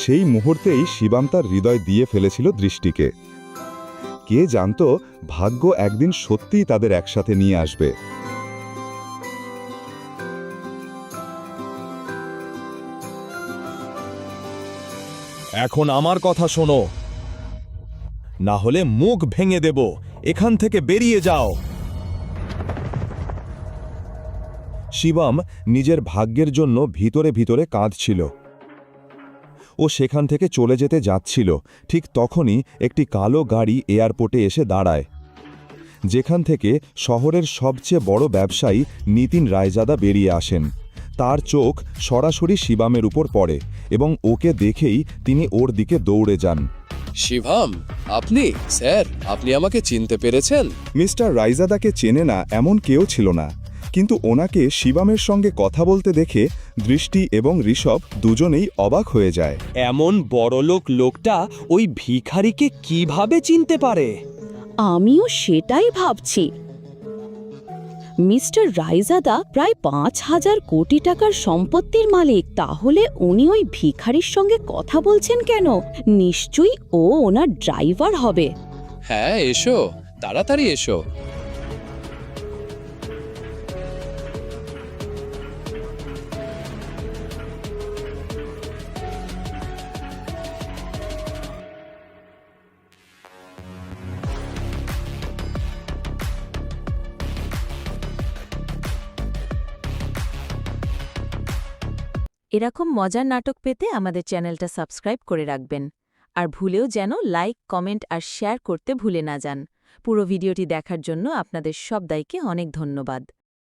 সেই মুহূর্তেই শিবাম তার হৃদয় দিয়ে ফেলেছিল দৃষ্টিকে। কে জানত ভাগ্য একদিন সত্যিই তাদের একসাথে নিয়ে আসবে। এখন আমার কথা শোনো, না হলে মুখ ভেঙে দেব। এখান থেকে বেরিয়ে যাও। শিবম নিজের ভাগ্যের জন্য ভিতরে ভিতরে কাঁদছিল। ও সেখান থেকে চলে যেতে যাচ্ছিল, ঠিক তখনই একটি কালো গাড়ি এয়ারপোর্টে এসে দাঁড়ায়, যেখান থেকে শহরের সবচেয়ে বড় ব্যবসায়ী নিতিন রায়জাদা বেরিয়ে আসেন। তার চোখ সরাসরি শিবমের উপর পড়ে এবং ওকে দেখেই তিনি ওর দিকে দৌড়ে যান। শিবম, আপনি? স্যার, আপনি আমাকে চিনতে পেরেছেন? মিস্টার রায়জাদাকে চেনে না এমন কেউ ছিল না, কিন্তু ওনাকে শিবমের সঙ্গে কথা বলতে দেখে দৃষ্টি এবং ঋষভ দুজনেই অবাক হয়ে যায়। এমন বড়লোক লোকটা ওই ভিখারিকে কিভাবে চিনতে পারে? আমিও সেটাই ভাবছি। মিস্টার রায়জাদা প্রায় ৫,০০০ কোটি টাকার সম্পত্তির মালিক, তাহলে উনি ওই ভিখারির সঙ্গে কথা বলছেন কেন? নিশ্চয়ই ও ওনার ড্রাইভার হবে। হ্যাঁ, এসো, তাড়াতাড়ি এসো। এরকম মজার নাটক পেতে আমাদের চ্যানেলটা সাবস্ক্রাইব করে রাখবেন। আর ভুলেও যেন লাইক, কমেন্ট আর শেয়ার করতে ভুলে না যান। পুরো ভিডিওটি দেখার জন্য আপনাদের সবাইকে অনেক ধন্যবাদ।